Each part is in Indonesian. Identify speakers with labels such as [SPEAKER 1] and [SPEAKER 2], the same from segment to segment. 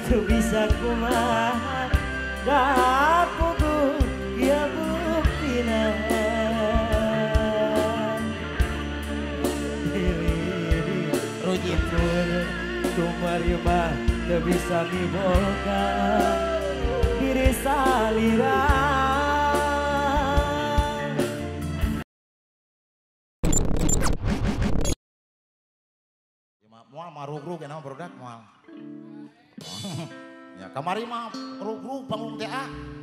[SPEAKER 1] teu bisa kumaha dapuku ieu buktina rujipun tumari mah teu bisa miboga diri salira.
[SPEAKER 2] Mual marug-rug ya nama produk mual. Ya kamari mah rug-rug panggung teh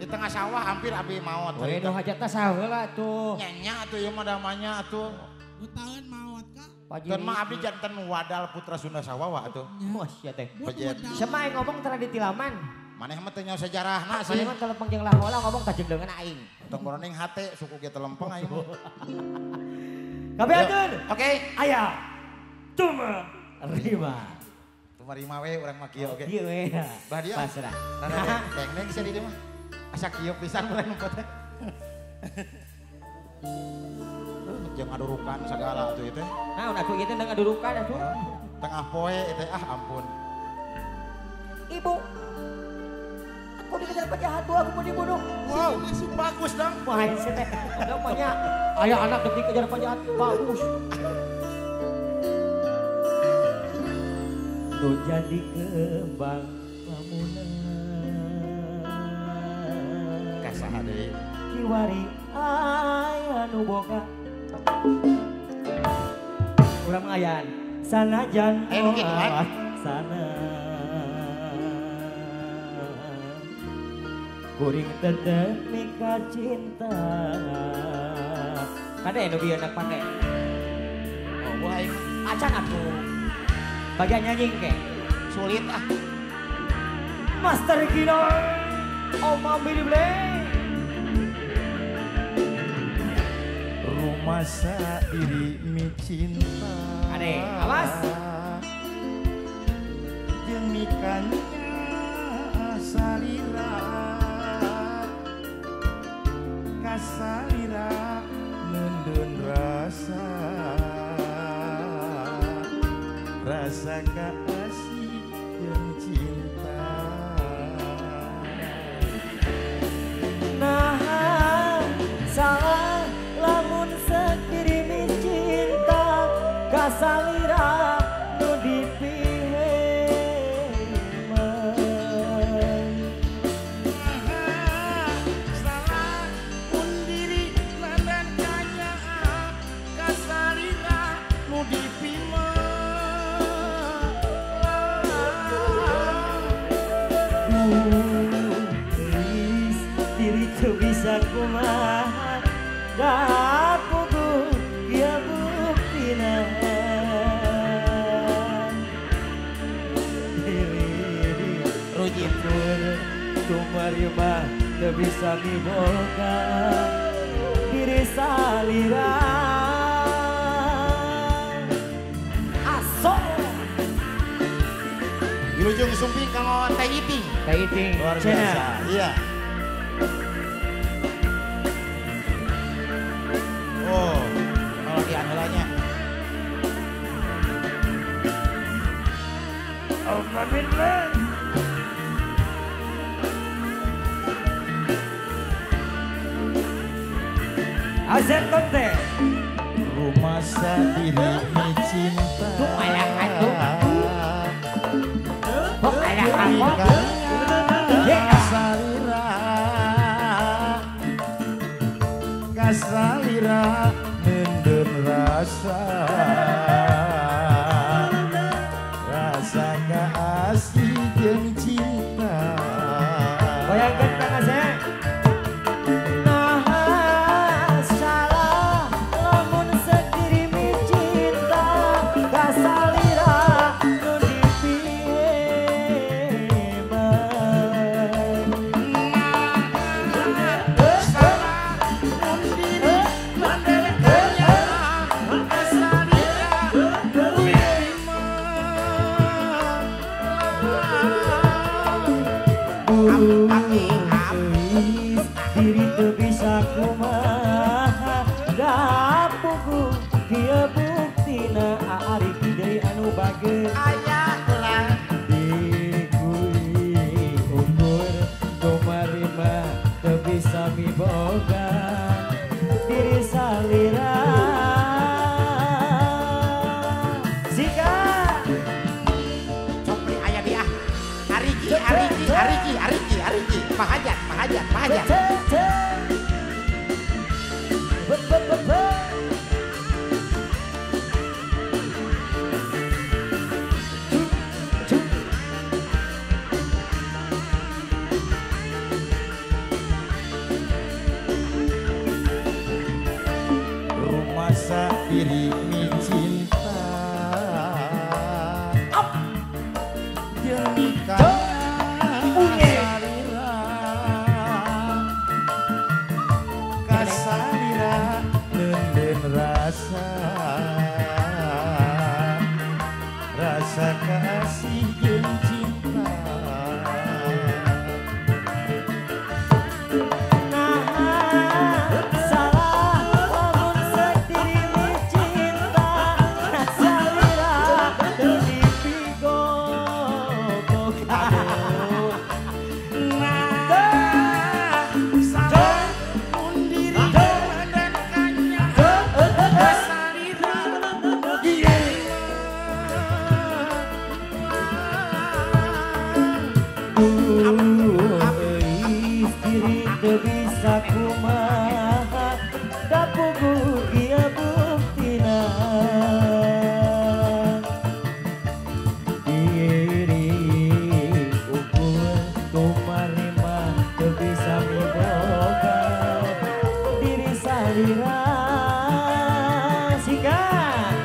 [SPEAKER 2] di tengah sawah hampir abi maot.
[SPEAKER 1] Weh nu hajatna saheula tuh.
[SPEAKER 2] Nyanya atuh ieu mah damanya atuh.
[SPEAKER 3] Utaheun maot ka?
[SPEAKER 2] Keun mah abdi janten wadal putra Sunda Sawawa atuh.
[SPEAKER 1] Mos ya teh.
[SPEAKER 2] Pejet.
[SPEAKER 1] Sama yang ngomong tara di tilaman.
[SPEAKER 2] Maneh mah teu nyaho sejarahna sih.
[SPEAKER 1] Saya mah telempeng jeung lahola ngomong tajeng dengan aing.
[SPEAKER 2] Tong boroning hate suku ge telempeng aing.
[SPEAKER 1] Kabeakeun.
[SPEAKER 2] Oke.
[SPEAKER 1] Aya. Tuma Rima.
[SPEAKER 2] Tuma Rima we urang mah kieu oge.
[SPEAKER 1] Kieu we.
[SPEAKER 2] Bah dia.
[SPEAKER 1] Pasrah.
[SPEAKER 2] Deng-deng bisa di dieu mah. Asa kieu pisan urang nu teh. Jeung ngadurukan segala atuh teh.
[SPEAKER 1] Naon atuh ieu teh ngadurukan atuh.
[SPEAKER 2] Tengah poe teh ampun.
[SPEAKER 1] Ibu. Aku dikejar penjahat tuh aku mau dibunuh.
[SPEAKER 2] Wow, bagus dong.
[SPEAKER 1] Wah, ini teh. Ada banyak. Ayah anak dikejar penjahat bagus. Nu jadi kembang lamunan.
[SPEAKER 2] Kasaha deui.
[SPEAKER 1] Kiwari aya nu boga. Urang ngayan sanajan
[SPEAKER 2] Wan.
[SPEAKER 1] sana. Kuring tetep mika cinta. Kade nu bieu anak pake.
[SPEAKER 2] Oh, wah
[SPEAKER 1] Acan atuh. Bagian nyanyi ke.
[SPEAKER 2] sulit ah.
[SPEAKER 1] Master Kino. Oh mami dible.
[SPEAKER 2] Rumah diri mi cinta.
[SPEAKER 1] Ade, awas.
[SPEAKER 2] Jeung mikanya salira. Kasalira nundun rasa. Rasa kasih dan cinta.
[SPEAKER 1] Nah, salah lamun sekirimi cinta kasalira nu dipieman.
[SPEAKER 2] Salah pun diri dan kanya kasalira nu dipieman.
[SPEAKER 1] Diri teu bisa kumaha dapuku ieu buktina rujipun tumari mah teu bisa miboga diri salira aso
[SPEAKER 2] Wilujeng sumping kanggo Teh Iting.
[SPEAKER 1] Teh Iting
[SPEAKER 2] Luar biasa. Iya. Oh, melodi andalannya.
[SPEAKER 1] Alhamdulillah. Azan konten.
[SPEAKER 2] Rumah diri mi cinta.
[SPEAKER 1] Tuh alah atuh. Kok alah kamu?
[SPEAKER 2] Kasalira. Kasalira nundun rasa. Rasa kasih jeung cinta.
[SPEAKER 1] Bayangkan Kang Asep. Nah, salah lamun sekirimi cinta kasalira nu dipieman.
[SPEAKER 2] Salah pun diri dan kanya kasalira nu
[SPEAKER 1] diri teu bisa kumaha dapuku ieu buktina ari deui anu bageus
[SPEAKER 2] aya lah
[SPEAKER 1] dikuy
[SPEAKER 2] Ariki. Mahajat.
[SPEAKER 4] Rumasa diri cinta jeung kasalira nenden rasa kasih jeung cinta.
[SPEAKER 1] Diri teu bisa kumaha da puguh ieu buktina diri ukur tumarima teu bisa miboga diri salira sigan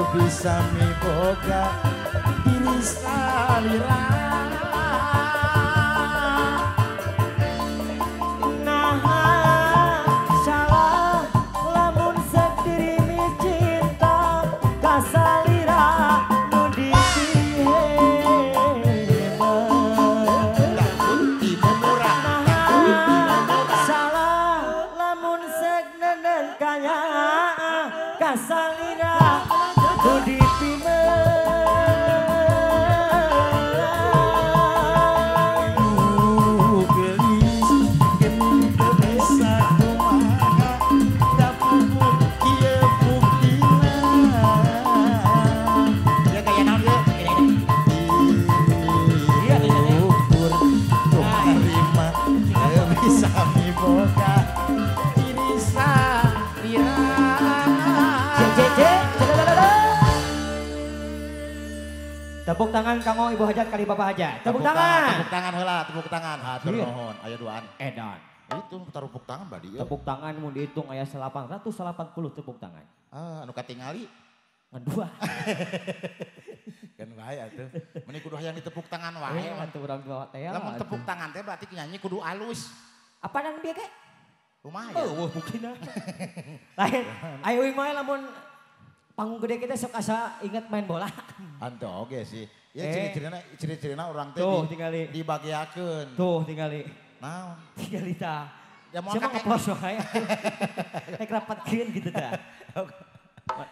[SPEAKER 1] bisa miboga diri salira naha salah lamun sediri mi cinta kasalira nu salah lamun segenen kaya kasalira Tepuk tangan kanggo Ibu Hajat kali Bapak Hajat. Tepuk tangan.
[SPEAKER 2] Tepuk tangan. Hatur nuhun. Aya duaan.
[SPEAKER 4] Edan.
[SPEAKER 2] Itu tepuk tangan badi.
[SPEAKER 4] Tepuk tangan mun dihitung aya 880 tepuk tangan.
[SPEAKER 2] Anu katingali
[SPEAKER 4] Ngedua.
[SPEAKER 2] kan bahaya tuh. Meni kudu hayang ditepuk tangan wae.
[SPEAKER 4] Atuh urang tua teh.
[SPEAKER 2] Lamun tepuk tangan teh berarti nyanyi kudu alus.
[SPEAKER 4] Apa dan bieu ge?
[SPEAKER 2] Lumayan.
[SPEAKER 4] Oh, buktina. Lain. Ayo we lamun panggung gede kita sok asa inget main bola.
[SPEAKER 2] Anto oke sih. Ya ciri-cirina orang teh dibagiakeun.
[SPEAKER 4] Tuh tinggali.
[SPEAKER 2] Naon?
[SPEAKER 4] Tinggali tah.
[SPEAKER 2] Ya mau
[SPEAKER 4] siapa ngeplos wae. Kayak rapatkeun gitu tah.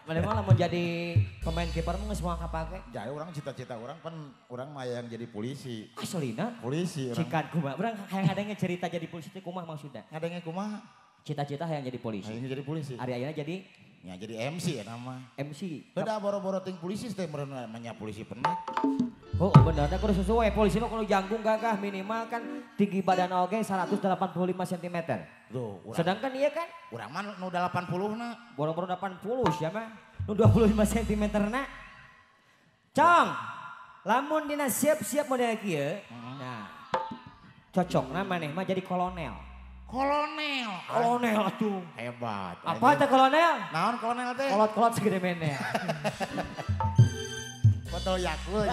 [SPEAKER 4] Mana mau lamun jadi pemain kiper mah geus moal kapake.
[SPEAKER 2] Jaya orang cita-cita orang pan orang mah yang jadi polisi.
[SPEAKER 4] Aslina?
[SPEAKER 2] Polisi orang.
[SPEAKER 4] Cikan kumaha? Urang hayang ngadenge cerita jadi polisi teh kumaha maksudna?
[SPEAKER 2] Ngadenge kumaha?
[SPEAKER 4] Cita-cita hayang jadi polisi.
[SPEAKER 2] Hayang jadi polisi.
[SPEAKER 4] Ari ayeuna jadi
[SPEAKER 2] ya jadi MC ya nama.
[SPEAKER 4] MC.
[SPEAKER 2] Beda boro-boro ting polisi teh meureun namanya polisi penek.
[SPEAKER 4] Oh bener, kudu sesuai. Polisi mah kalau jangkung gagah minimal kan tinggi badan oge 185 cm.
[SPEAKER 2] Tuh,
[SPEAKER 4] sedangkan iya kan?
[SPEAKER 2] Urang mah nu 80 na.
[SPEAKER 4] Boro-boro 80 siapa? Nu 25 cm na. Cong, lamun dina siap-siap model kieu. Nah, cocokna maneh mah jadi kolonel. Kolonel atuh.
[SPEAKER 2] Hebat.
[SPEAKER 4] Apa teh kolonel?
[SPEAKER 2] Naon kolonel teh?
[SPEAKER 4] Kolot-kolot segede meneh.
[SPEAKER 2] botol Yakult.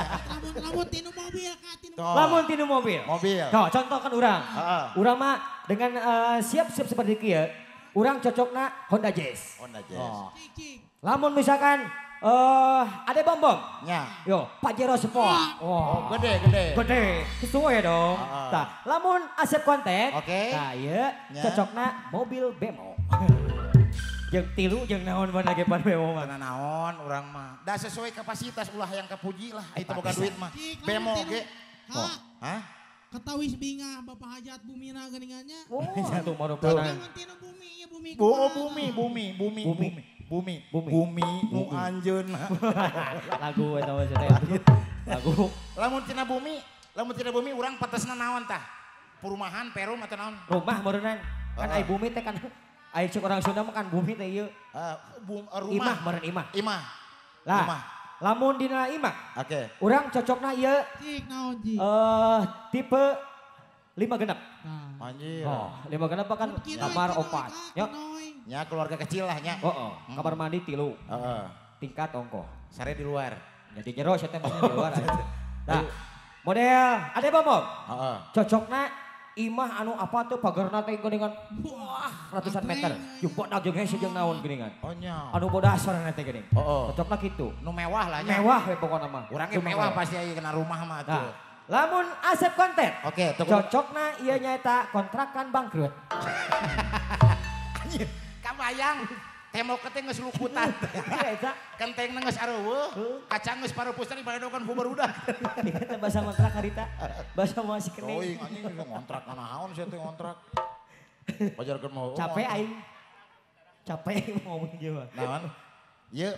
[SPEAKER 3] Lamun tinu mobil Kak, tinu
[SPEAKER 2] Tuh.
[SPEAKER 4] Lamun tinu mobil.
[SPEAKER 2] Mobil.
[SPEAKER 4] Tuh, contohkan urang.
[SPEAKER 2] Heeh.
[SPEAKER 4] Urang mah dengan siap-siap seperti kieu, urang cocokna Honda Jazz.
[SPEAKER 2] Honda Jazz.
[SPEAKER 4] Oh.
[SPEAKER 3] cik.
[SPEAKER 4] Lamun misalkan ada bom-bom.
[SPEAKER 2] Nya.
[SPEAKER 4] Yo, Pajero Sport.
[SPEAKER 2] Oh,
[SPEAKER 4] Wah.
[SPEAKER 2] gede.
[SPEAKER 4] Gede, sesuai dong.
[SPEAKER 2] Heeh.
[SPEAKER 4] Tah, lamun Asep konten,
[SPEAKER 2] Oke.
[SPEAKER 4] tah ieu
[SPEAKER 2] Nya.
[SPEAKER 4] cocokna mobil bemo. Jeung tilu jeung naon mana ge pan bemo mah.
[SPEAKER 2] Karena naon orang mah. Da sesuai kapasitas ulah yang kepuji lah. Itu
[SPEAKER 4] Eta
[SPEAKER 2] boga
[SPEAKER 4] bisa.
[SPEAKER 2] duit mah.
[SPEAKER 3] Cik, lamun
[SPEAKER 2] Bemo
[SPEAKER 3] tinu-
[SPEAKER 2] ge.
[SPEAKER 3] Kak,
[SPEAKER 2] Hah?
[SPEAKER 3] ketawis binga Bapak Hajat Bumina geuningannya.
[SPEAKER 4] Oh, satu
[SPEAKER 2] Tuh.
[SPEAKER 4] marupana.
[SPEAKER 3] Lamun tinu bumi ya bumi.
[SPEAKER 2] Oh,
[SPEAKER 3] kumaha,
[SPEAKER 2] bumi.
[SPEAKER 4] Bumi.
[SPEAKER 2] Nu anjeun.
[SPEAKER 4] Lagu eta mah teh. Lagu.
[SPEAKER 2] Lamun tina bumi urang patesna naon tah? Perumahan, perum atau naon?
[SPEAKER 4] Rumah meureunna. Kan ai bumi teh kan ai cek orang Sunda mah kan bumi teh ieu.
[SPEAKER 2] Rumah.
[SPEAKER 4] Imah meureun imah.
[SPEAKER 2] Imah.
[SPEAKER 4] Lah,
[SPEAKER 2] Imah.
[SPEAKER 4] lamun dina imah,
[SPEAKER 2] Oke.
[SPEAKER 4] urang cocokna ieu
[SPEAKER 3] Cik naon cik.
[SPEAKER 4] tipe 5 genep.
[SPEAKER 3] Nah.
[SPEAKER 2] Anjir.
[SPEAKER 4] Oh, 5 genep kan
[SPEAKER 3] Kinoy,
[SPEAKER 4] kamar
[SPEAKER 3] kinoy,
[SPEAKER 4] opat.
[SPEAKER 3] Kak,
[SPEAKER 4] Nya.
[SPEAKER 3] kinoy.
[SPEAKER 2] Nya keluarga kecil lah nya.
[SPEAKER 4] Oh, kamar mandi 3.
[SPEAKER 2] Heeh.
[SPEAKER 4] Tingkat ongko.
[SPEAKER 2] Sare di luar.
[SPEAKER 4] Jadi jero saya teh di luar. Nah, model ada bom.
[SPEAKER 2] Heeh.
[SPEAKER 4] Cocokna imah anu apa tuh pagarna teh geuningan wah ratusan meter. Jumpotna jeung hese jeung naon geuningan.
[SPEAKER 2] Oh nya.
[SPEAKER 4] Anu bodas sorana teh geuning.
[SPEAKER 2] Oh.
[SPEAKER 4] Cocokna kitu.
[SPEAKER 2] Nu mewah lah nya.
[SPEAKER 4] Mewah we pokona mah.
[SPEAKER 2] Urang ge mewah pasti aya kena rumah mah tuh.
[SPEAKER 4] Nah, lamun Asep konten.
[SPEAKER 2] Oke, tuh.
[SPEAKER 4] Cocokna ieu nyaeta kontrakan bangkrut.
[SPEAKER 2] Anjir, kabayang. Tembok teh geus luputan.
[SPEAKER 4] Eta
[SPEAKER 2] Kenteng geus areueuh, kacang geus pareupusan dibadokan ku barudak.
[SPEAKER 4] teh bahasa kontrak harita. Bahasa masih kene.
[SPEAKER 2] Teuing anjing geus ngontrak naon sia teh ngontrak. Bajarkeun mau.
[SPEAKER 4] Capek aing. Capek ngomong ieu mah.
[SPEAKER 2] Naon? Ieu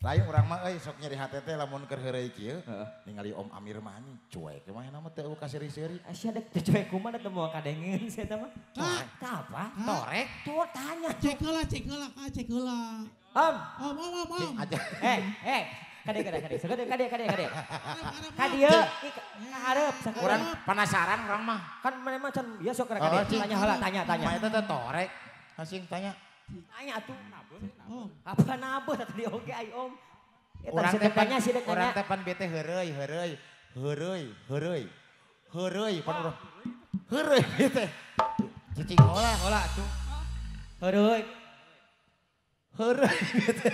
[SPEAKER 2] lain urang mah euy sok nyeri hate teh lamun keur heureuy kieu. Ningali Om Amir mah anjing cuek mah nama teh eueuh ka seri-seri.
[SPEAKER 4] Asia dek cuek kumaha da teu moal kadengeun sia teh mah.
[SPEAKER 3] Kak.
[SPEAKER 4] Tah apa?
[SPEAKER 2] Torek
[SPEAKER 4] Tuh tanya.
[SPEAKER 3] Cek heula Kak, cek heula.
[SPEAKER 4] Om.
[SPEAKER 3] Om.
[SPEAKER 2] aja.
[SPEAKER 4] Kade. Kadieu
[SPEAKER 3] Kadieu.
[SPEAKER 4] kahareup sakeurang.
[SPEAKER 2] Urang penasaran urang mah.
[SPEAKER 4] Kan mana mah can biasa sok
[SPEAKER 2] Oh,
[SPEAKER 4] kade.
[SPEAKER 2] cing.
[SPEAKER 4] Tanya heula, tanya.
[SPEAKER 2] Mah eta teh torek. Asing tanya.
[SPEAKER 4] Tanya atuh.
[SPEAKER 3] Om.
[SPEAKER 4] Apa nabeut tadi oge ai Om. Eta
[SPEAKER 2] Urang
[SPEAKER 4] si
[SPEAKER 2] teh pan
[SPEAKER 4] tanya si dek
[SPEAKER 2] urang
[SPEAKER 4] nanya.
[SPEAKER 2] teh pan bete heureuy. Heureuy pan urang. Heureuy bete. Cicing olah.
[SPEAKER 4] Olah atuh. Heureuy.
[SPEAKER 2] Heureuy bete.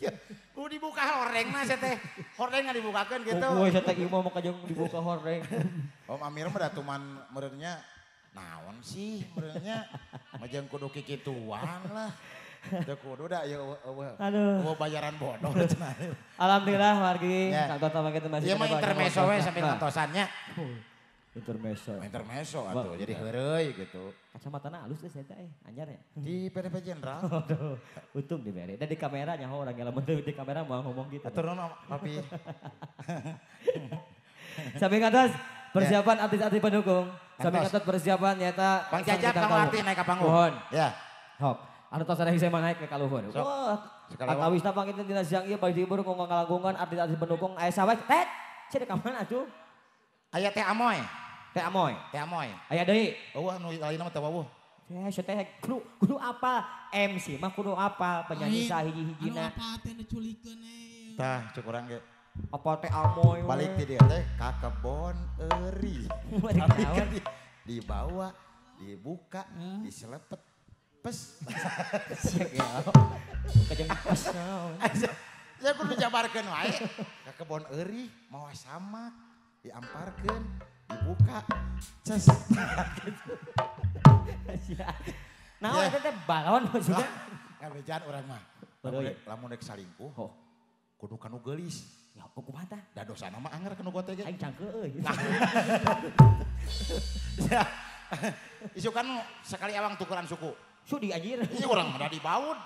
[SPEAKER 2] Ya, kudu dibuka hordengna sia teh. Hordengna dibukakeun gitu.
[SPEAKER 4] Gue saya teh mau kajong dibuka hordeng.
[SPEAKER 2] Om Amir mah datuman meureunnya naon sih meureunnya majang kudu kikituan lah. Teu kudu da ieu
[SPEAKER 4] Aduh.
[SPEAKER 2] bayaran bodoh cenah.
[SPEAKER 4] Alhamdulillah wargi.
[SPEAKER 2] Ya.
[SPEAKER 4] Kantor sama kita masih.
[SPEAKER 2] Ieu mah intermezzo we sampai
[SPEAKER 4] Nah,
[SPEAKER 2] kantosannya.
[SPEAKER 4] Intermezzo.
[SPEAKER 2] Intermezzo atuh jadi heureuy gitu.
[SPEAKER 4] Kacamatana halus deh saya teh anyar ya.
[SPEAKER 2] Di PDP Jenderal.
[SPEAKER 4] Aduh, untung di bere. Dan di kamera nyaho orang yang lamun di kamera mau ngomong gitu.
[SPEAKER 2] Atur nuhun Papi.
[SPEAKER 4] Sampai ngatas persiapan artis-artis pendukung. Sampai
[SPEAKER 2] Kantos.
[SPEAKER 4] ngatas persiapan nyata.
[SPEAKER 2] Bang Jajak kamu arti naik ka panggung.
[SPEAKER 4] Pohon.
[SPEAKER 2] Ya.
[SPEAKER 4] Hop. Anu tos ada saya naik ke kaluhun.
[SPEAKER 2] Sok.
[SPEAKER 4] Wah.
[SPEAKER 2] Sekali
[SPEAKER 4] Atawisna pangkitan dina siang ieu bari dibur ngomong kalangkungan artis-artis pendukung aya sawe tet. Sia ka mana atuh?
[SPEAKER 2] Aya teh Amoy.
[SPEAKER 4] Teh Amoy.
[SPEAKER 2] Teh Amoy.
[SPEAKER 4] Aya deui.
[SPEAKER 2] Eueuh nu lainna mah teh wawuh.
[SPEAKER 4] Sia teh kudu apa? MC mah kudu apa? Penyanyi sahiji-hijina.
[SPEAKER 3] Anu apa teh diculikeun
[SPEAKER 2] Tah cek urang ge.
[SPEAKER 4] Apa teh Amoy?
[SPEAKER 2] Balik ti dia teh ka kebon euri.
[SPEAKER 4] Balik
[SPEAKER 2] Tapi
[SPEAKER 4] naon?
[SPEAKER 2] kan dibawa, dibuka, diselepet. Pes.
[SPEAKER 4] Siak ya. Kajeng pas naon.
[SPEAKER 2] Ya kudu jabarkeun wae. Ka kebon euri mawa samak, diamparkeun, dibuka. Ces.
[SPEAKER 4] Naon eta teh balon maksudnya?
[SPEAKER 2] Ngabejaan urang mah.
[SPEAKER 4] Betul, ya?
[SPEAKER 2] Lamun rek salingkuh,
[SPEAKER 4] Oh,
[SPEAKER 2] kudu kanu geulis.
[SPEAKER 4] ya kumaha tah?
[SPEAKER 2] Da dosana mah anger kanu gote ge.
[SPEAKER 4] Aing cangkeu euy.
[SPEAKER 2] Isu kan sekali awang tukeran suku.
[SPEAKER 4] Sudi anjir.
[SPEAKER 2] Iya urang mah da dibaud.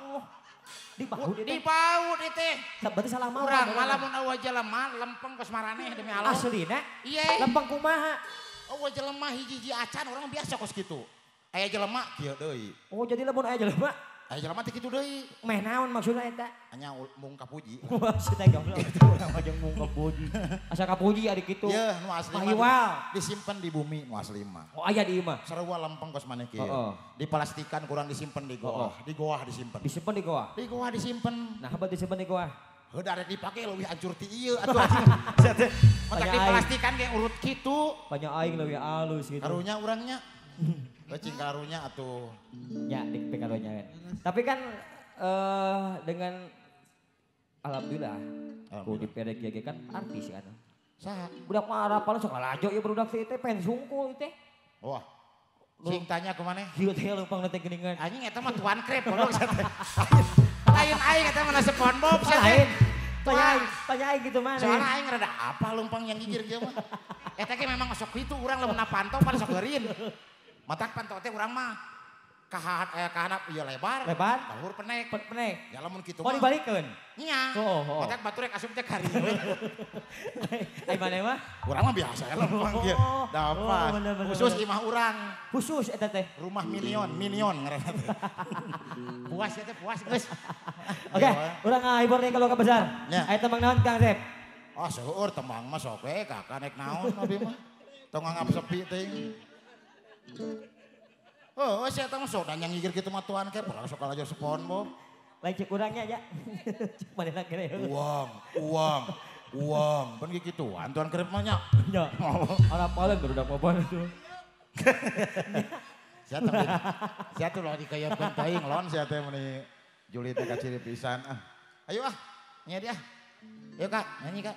[SPEAKER 4] Di bahu di
[SPEAKER 2] Dibaud teh.
[SPEAKER 4] berarti salah mah
[SPEAKER 2] Urang malah mun eueuh jelema lempeng geus maraneh demi Allah.
[SPEAKER 4] Aslina
[SPEAKER 2] Iya.
[SPEAKER 4] lempeng kumaha?
[SPEAKER 2] Eueuh jelema hiji-hiji acan urang biasa kos kitu. Aya jelema kieu deui.
[SPEAKER 4] Oh jadi lamun aya jelema
[SPEAKER 2] Ayo jalan mati gitu deui.
[SPEAKER 4] Meh naon maksudna eta?
[SPEAKER 2] Hanya mung kapuji.
[SPEAKER 4] Maksudnya goblok. Jeung mung kapuji. Asa kapuji ari kitu.
[SPEAKER 2] Iya, nu asli
[SPEAKER 4] Mahiwal.
[SPEAKER 2] disimpan di bumi nu asli mah.
[SPEAKER 4] Oh aya di imah.
[SPEAKER 2] Sarua lempeng kos maneh kieu.
[SPEAKER 4] Heeh.
[SPEAKER 2] Diplastikan kurang disimpan di goa. Di goa disimpan.
[SPEAKER 4] Disimpen di goa.
[SPEAKER 2] Di goa disimpan.
[SPEAKER 4] Nah, apa disimpen di goa?
[SPEAKER 2] Heuh darek dipake leuwih hancur ti ieu atuh anjing. Sia teh. Matak diplastikan ge urut kitu.
[SPEAKER 4] Banyak aing leuwih alus gitu.
[SPEAKER 2] Karunya urangnya. Cing karunya atuh.
[SPEAKER 4] Ya, di karunya kan. Tapi kan dengan alhamdulillah ku di PDG kan artis kan.
[SPEAKER 2] Saha?
[SPEAKER 4] Budak mah harapan sok lajo ieu budak teh pen sungkul teh.
[SPEAKER 2] Wah. Sing tanya ke mana?
[SPEAKER 4] Hieu teh leumpang teh geuningan.
[SPEAKER 2] Anjing eta mah tuan krep goblok sia teh. Lain aing eta mah SpongeBob sia teh.
[SPEAKER 4] Lain. Tanya aing gitu mana.
[SPEAKER 2] Soalnya aing rada apa leumpang yang gigir kieu mah. Eta ge memang sok kitu urang lamun pantau pan sok geurin. Matak pantau teh urang mah kahanap ieu lebar.
[SPEAKER 4] Lebar.
[SPEAKER 2] Luhur penek.
[SPEAKER 4] Penek.
[SPEAKER 2] Ya lamun kitu
[SPEAKER 4] Mau
[SPEAKER 2] mah.
[SPEAKER 4] dibalikeun.
[SPEAKER 2] Nya.
[SPEAKER 4] Oh.
[SPEAKER 2] Matak batu rek asup teh kari.
[SPEAKER 4] Ai mana mah?
[SPEAKER 2] Urang mah biasa ya leumpang kieu. Dapat.
[SPEAKER 4] bener.
[SPEAKER 2] Khusus imah urang.
[SPEAKER 4] Khusus eta teh.
[SPEAKER 2] Rumah minion ngaranna teh. Puas ya teh puas geus.
[SPEAKER 4] Oke, urang ngahibur nih kalau besar.
[SPEAKER 2] Nya.
[SPEAKER 4] Aya tembang naon Kang Sep?
[SPEAKER 2] Ah seueur tembang mah sok we kakak naik naon abi mah. Tong ngangap sepi teh. Oh, saya tahu sok dan yang ngigir kitu mah tuan ke pernah sok kalajo SpongeBob.
[SPEAKER 4] Lain cek urangnya aja. Cek manehna kene.
[SPEAKER 2] Uang. Pan gituan tuan kerep mah nya.
[SPEAKER 4] Nya. Ora palen barudak moban itu.
[SPEAKER 2] Sia tuh lo dikayapkeun teuing lon sia teh meuni Juli teh kaciri pisan. Ayo nyanyi dia. Yuk Kak, nyanyi Kak.